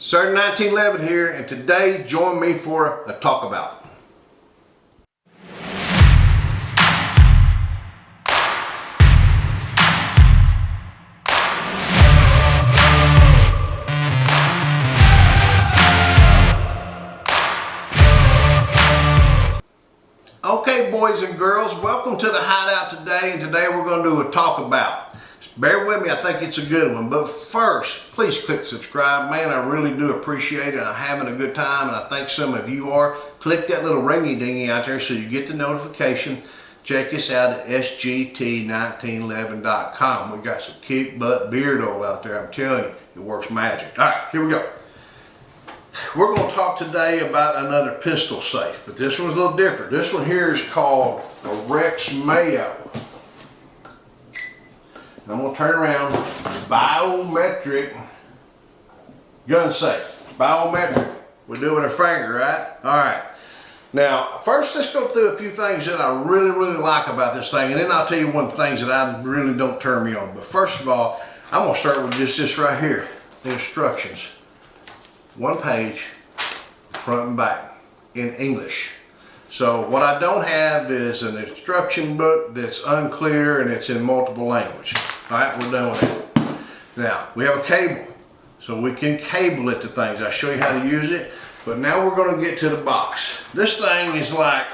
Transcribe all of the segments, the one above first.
Sarge 1911 here, and today join me for a talk about. Okay, boys and girls, welcome to the hideout today, and today we're going to do a talk about. Bear with me, I think it's a good one, but first, please click subscribe. Man, I really do appreciate it. I'm having a good time, and I think some of you are. Click that little ringy dingy out there so you get the notification. Check us out at sgt1911.com. We got some kick butt beard oil out there. I'm telling you, it works magic. All right, here we go. We're going to talk today about another pistol safe, but this one's a little different. This one here is called a Rexmeo. I'm going to turn around. Biometric gun safe. Biometric. We do it with our finger, right? All right. Now, first, let's go through a few things that I really like about this thing, and then I'll tell you one things that I really don't turn me on. But first of all, I'm going to start with just this right here, the instructions. One page, front and back, in English. So what I don't have is an instruction book that's unclear and it's in multiple language. All right, we're done with that. Now, we have a cable, so we can cable it to things. I'll show you how to use it, but now we're going to get to the box. This thing is like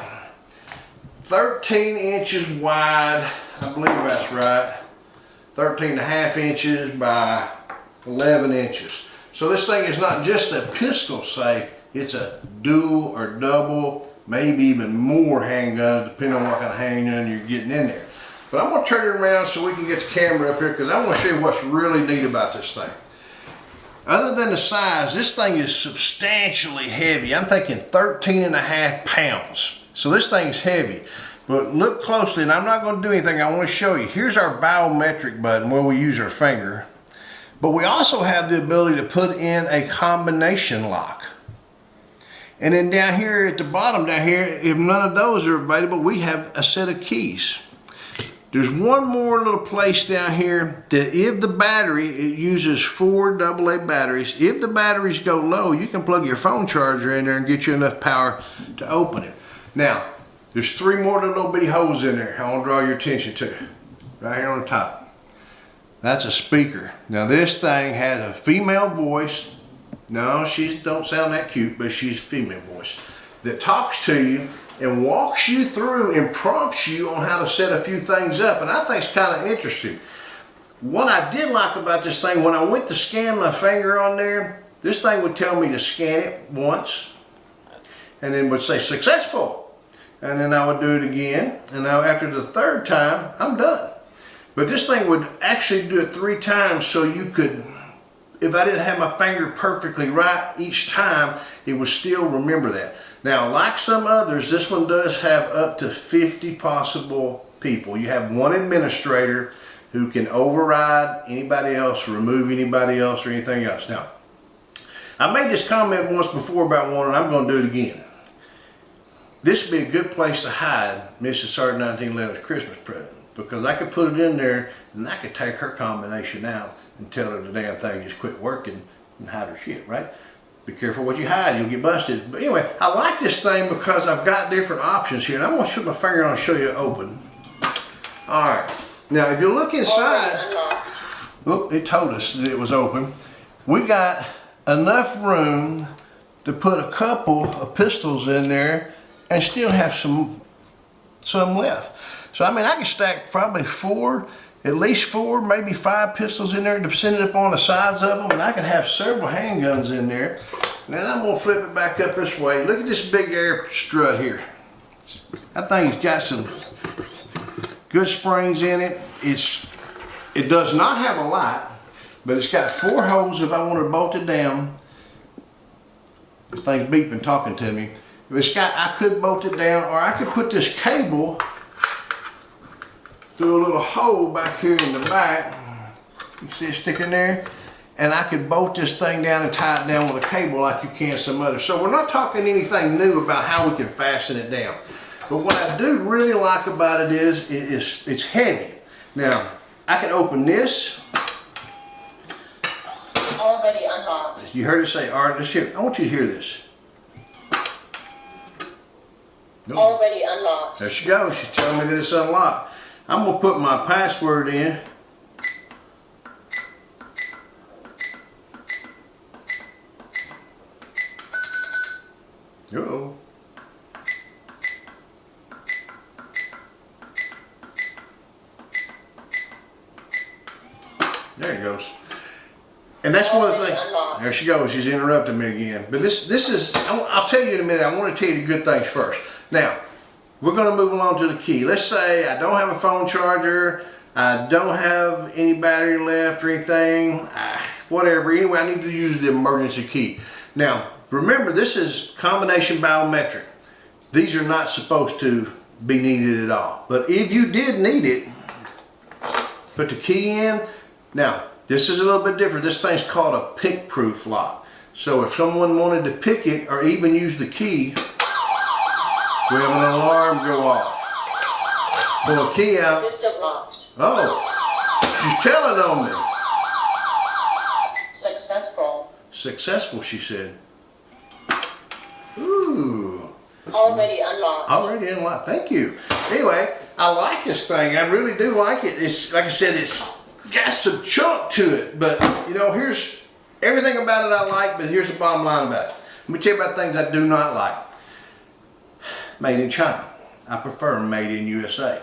13 inches wide, I believe that's right, 13.5 inches by 11 inches. So this thing is not just a pistol safe, it's a dual or double, maybe even more handguns, depending on what kind of handgun you're getting in there. But I'm going to turn it around so we can get the camera up here, because I want to show you what's really neat about this thing. Other than the size, this thing is substantially heavy. I'm thinking 13.5 pounds. So this thing's heavy. But look closely, and I'm not going to do anything. I want to show you. Here's our biometric button where we use our finger. But we also have the ability to put in a combination lock. And then down here at the bottom down here, if none of those are available, we have a set of keys. There's one more little place down here that if the battery, it uses 4 AA batteries. If the batteries go low, you can plug your phone charger in there and get you enough power to open it. Now, there's 3 more little bitty holes in there I want to draw your attention to. Right here on the top. That's a speaker. Now this thing has a female voice. No, she don't sound that cute, but she's a female voice that talks to you and walks you through and prompts you on how to set a few things up. And I think it's kind of interesting. What I did like about this thing, when I went to scan my finger on there, this thing would tell me to scan it once and then would say successful. And then I would do it again. And now after the 3rd time, I'm done. But this thing would actually do it 3 times, so you could, if I didn't have my finger perfectly right each time, it would still remember that. Now, like some others, this one does have up to 50 possible people. You have one administrator who can override anybody else, remove anybody else, or anything else. Now, I made this comment once before about one, and I'm going to do it again. This would be a good place to hide Mrs. Sarge 1911's Christmas present. Because I could put it in there and I could take her combination out and tell her the damn thing just quit working and hide her shit, right? Be careful what you hide, you'll get busted. But anyway, I like this thing because I've got different options here. And I'm going to put my finger on and show you it open. Alright, now if you look inside, oh, it told us that it was open. We got enough room to put a couple of pistols in there and still have some left. So I mean, I can stack probably 4, at least 4, maybe 5 pistols in there, depending upon the size of them, and I could have several handguns in there. And then I'm gonna flip it back up this way. Look at this big air strut here. That thing's got some good springs in it. It does not have a light, but it's got 4 holes if I want to bolt it down. This thing's beeping, talking to me. I could bolt it down, or I could put this cable through a little hole back here in the back. You see it sticking there? And I could bolt this thing down and tie it down with a cable like you can some others. So we're not talking anything new about how we can fasten it down. But what I do really like about it is it's heavy. Now, I can open this. Already unlocked. You heard it say, all right, let's hear it. I want you to hear this. Nope. Already unlocked. There she goes. She's telling me that it's unlocked. I'm going to put my password in. Uh-oh. There it goes. And that's one of the things. There she goes. She's interrupting me again. But this is, I'll tell you in a minute. I want to tell you the good things first. Now, we're going to move along to the key. Let's say I don't have a phone charger. I don't have any battery left or anything. Whatever. Anyway, I need to use the emergency key. Now, remember, this is combination biometric. These are not supposed to be needed at all. But if you did need it, put the key in. Now, this is a little bit different. This thing's called a pick-proof lock. So if someone wanted to pick it or even use the key, we have an alarm go off. Pull a key out. Oh, she's telling on me. Successful. Successful, she said. Ooh. Already unlocked. Already unlocked. Thank you. Anyway, I like this thing. I really do like it. It's, like I said, it's got some chunk to it. But, you know, here's everything about it I like, but here's the bottom line about it. Let me tell you about things I do not like. Made in China. I prefer made in USA.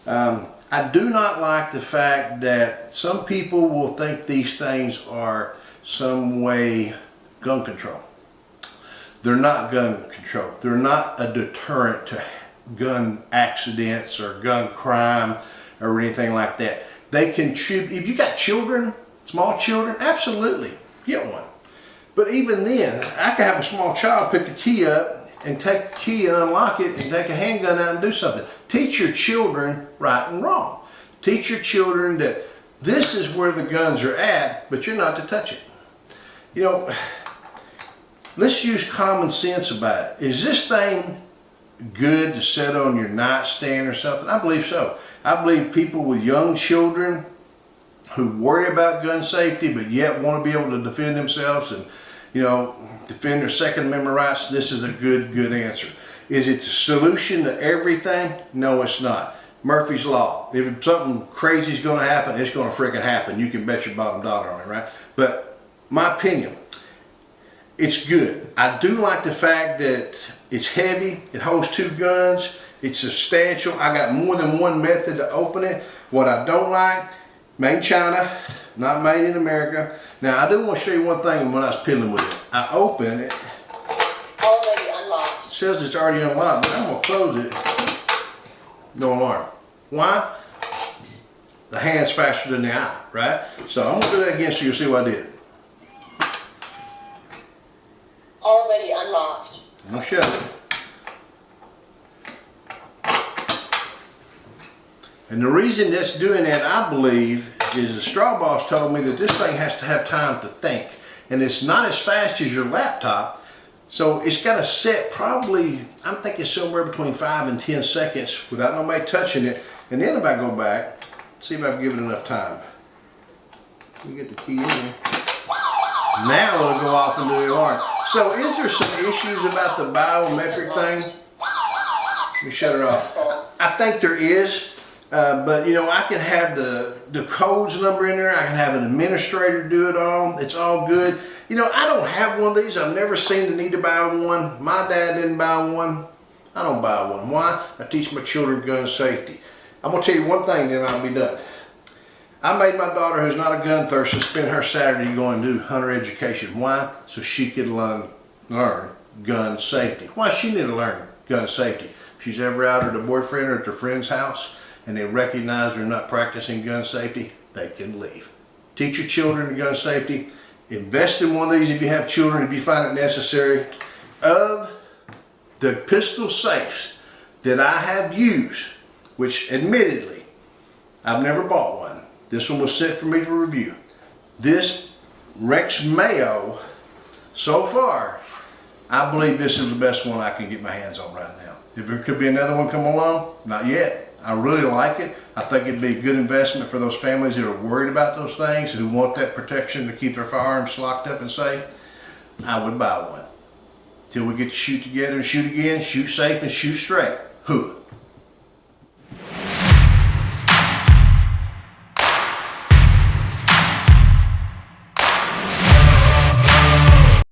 I do not like the fact that some people will think these things are some way gun control. They're not gun control. They're not a deterrent to gun accidents or gun crime or anything like that. They contribute. If you got children, small children, absolutely get one. But even then, I can have a small child pick a key up and take the key and unlock it and take a handgun out and do something. Teach your children right and wrong. Teach your children that this is where the guns are at, but you're not to touch it. You know, let's use common sense about it. Is this thing good to set on your nightstand or something? I believe so. I believe people with young children who worry about gun safety but yet want to be able to defend themselves and, you know, defend their Second Amendment rights, this is a good answer. Is it the solution to everything? No, it's not. Murphy's Law. If something crazy is going to happen, it's going to freaking happen. You can bet your bottom dollar on it, right? But my opinion, it's good. I do like the fact that it's heavy. It holds 2 guns. It's substantial. I got more than one method to open it. What I don't like, made in China, not made in America. Now, I do want to show you one thing when I was piddling with it. I open it. Already unlocked. It says it's already unlocked, but I'm going to close it. No alarm. Why? The hand's faster than the eye, right? So I'm going to do that again so you'll see what I did. Already unlocked. I'm going to shut it. And the reason that's doing that, I believe, is the straw boss told me that this thing has to have time to think. And it's not as fast as your laptop. So it's got to set probably, I'm thinking somewhere between 5 and 10 seconds without nobody touching it. And then if I go back, see if I've given it enough time. We get the key in there. Now it'll go off and do the alarm. So is there some issues about the biometric thing? Let me shut it off. I think there is. But you know, I can have the codes number in there. I can have an administrator do it all. It's all good. You know, I don't have one of these. I've never seen the need to buy one. My dad didn't buy one. I don't buy one. Why? I teach my children gun safety. I'm going to tell you one thing, then I'll be done. I made my daughter, who's not a gun thirsty, spend her Saturday going to do hunter education. Why? So she could learn gun safety. Why she need to learn gun safety? If she's ever out at a boyfriend or at their friend's house and they recognize they're not practicing gun safety, they can leave. Teach your children gun safety. Invest in one of these if you have children, if you find it necessary. Of the pistol safes that I have used, which admittedly, I've never bought one. This one was sent for me to review. This Rexmeo, so far, I believe this is the best one I can get my hands on right now. If there could be another one come along, not yet. I really like it. I think it'd be a good investment for those families that are worried about those things, who want that protection to keep their firearms locked up and safe. I would buy one. Till we get to shoot together and shoot again, shoot safe and shoot straight. Who?